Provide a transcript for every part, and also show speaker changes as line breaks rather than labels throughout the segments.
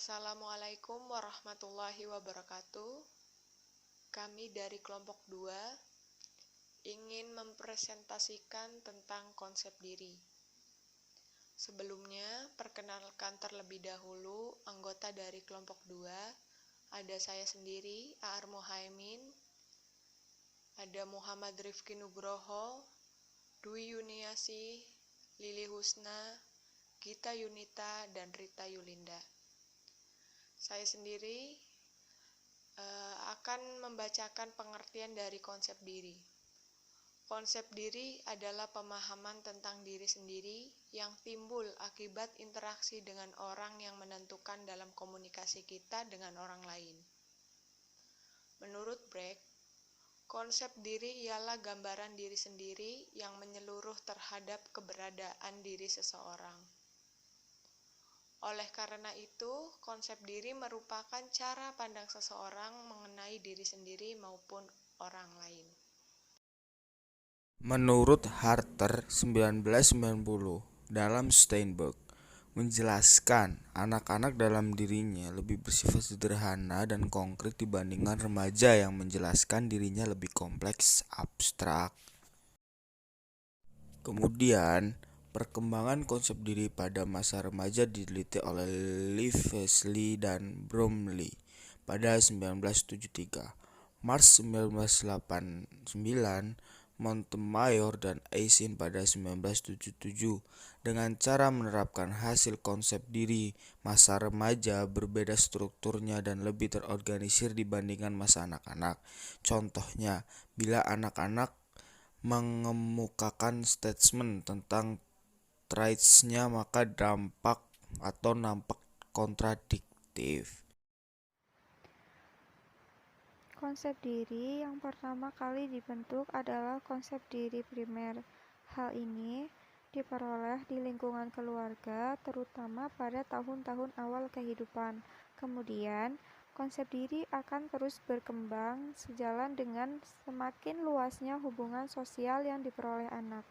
Assalamualaikum warahmatullahi wabarakatuh. Kami dari kelompok 2 ingin mempresentasikan tentang konsep diri. Sebelumnya, perkenalkan terlebih dahulu anggota dari kelompok 2. Ada saya sendiri, Aar Mohaimin, ada Muhammad Rifki Nugroho, Dwi Yuniasih, Lili Husna, Gita Yunita, dan Rita Yulinda. Saya sendiri akan membacakan pengertian dari konsep diri. Konsep diri adalah pemahaman tentang diri sendiri yang timbul akibat interaksi dengan orang yang menentukan dalam komunikasi kita dengan orang lain. Menurut Brecht, konsep diri ialah gambaran diri sendiri yang menyeluruh terhadap keberadaan diri seseorang. Oleh karena itu, konsep diri merupakan cara pandang seseorang mengenai diri sendiri maupun orang lain.
Menurut Harter 1990 dalam Steinberg menjelaskan anak-anak dalam dirinya lebih bersifat sederhana dan konkret dibandingkan remaja yang menjelaskan dirinya lebih kompleks, abstrak. Kemudian, perkembangan konsep diri pada masa remaja diteliti oleh Livesey dan Bromley pada 1973, Mars 1989, Montemayor dan Eysenck pada 1977. Dengan cara menerapkan hasil konsep diri, masa remaja berbeda strukturnya dan lebih terorganisir dibandingkan masa anak-anak. Contohnya, bila anak-anak mengemukakan statement tentang traits-nya, maka dampak atau nampak kontradiktif.
Konsep diri yang pertama kali dibentuk adalah konsep diri primer. Hal ini diperoleh di lingkungan keluarga, terutama pada tahun-tahun awal kehidupan. Kemudian, konsep diri akan terus berkembang sejalan dengan semakin luasnya hubungan sosial yang diperoleh anak.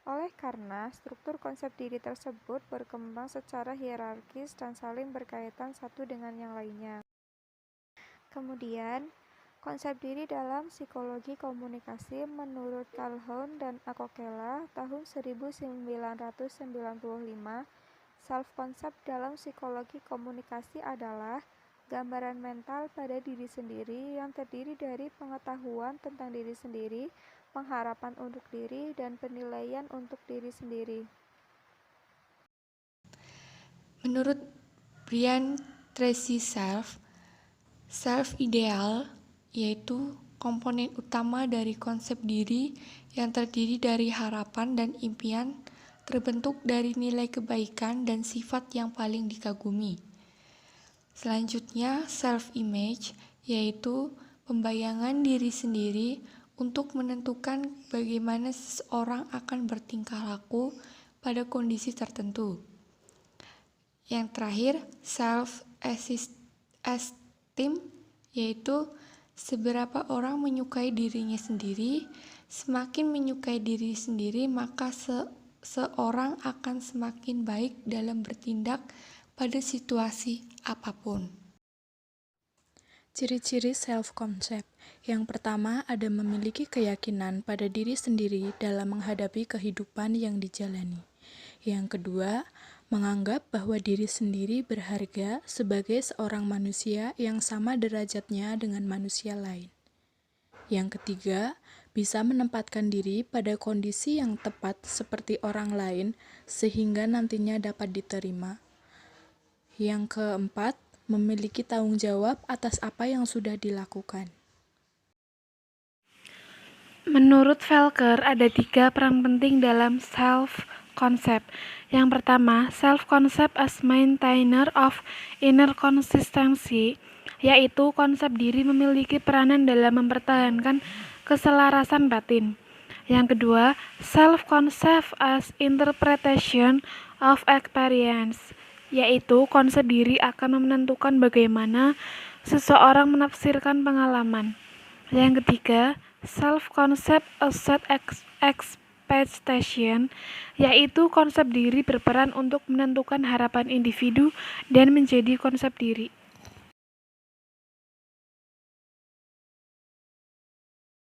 Oleh karena struktur konsep diri tersebut berkembang secara hierarkis dan saling berkaitan satu dengan yang lainnya. Kemudian, konsep diri dalam psikologi komunikasi menurut Calhoun dan Akokela tahun 1995, self-concept dalam psikologi komunikasi adalah gambaran mental pada diri sendiri yang terdiri dari pengetahuan tentang diri sendiri, pengharapan untuk diri, dan penilaian untuk diri sendiri.
Menurut Brian Tracy self ideal yaitu komponen utama dari konsep diri yang terdiri dari harapan dan impian terbentuk dari nilai kebaikan dan sifat yang paling dikagumi. Selanjutnya, self-image yaitu pembayangan diri sendiri untuk menentukan bagaimana seseorang akan bertingkah laku pada kondisi tertentu. Yang terakhir, self-esteem yaitu seberapa orang menyukai dirinya sendiri. Semakin menyukai diri sendiri, maka seorang akan semakin baik dalam bertindak pada situasi apapun.
Ciri-ciri self-concept. Yang pertama, ada memiliki keyakinan pada diri sendiri dalam menghadapi kehidupan yang dijalani. Yang kedua, menganggap bahwa diri sendiri berharga sebagai seorang manusia yang sama derajatnya dengan manusia lain. Yang ketiga, bisa menempatkan diri pada kondisi yang tepat seperti orang lain sehingga nantinya dapat diterima. Yang keempat, memiliki tanggung jawab atas apa yang sudah dilakukan.
Menurut Velker, ada 3 peran penting dalam self-concept. Yang pertama, self-concept as maintainer of inner consistency, yaitu konsep diri memiliki peranan dalam mempertahankan keselarasan batin. Yang kedua, self-concept as interpretation of experience, yaitu konsep diri akan menentukan bagaimana seseorang menafsirkan pengalaman. Yang ketiga, self-concept as set expectation, yaitu konsep diri berperan untuk menentukan harapan individu dan menjadi konsep diri.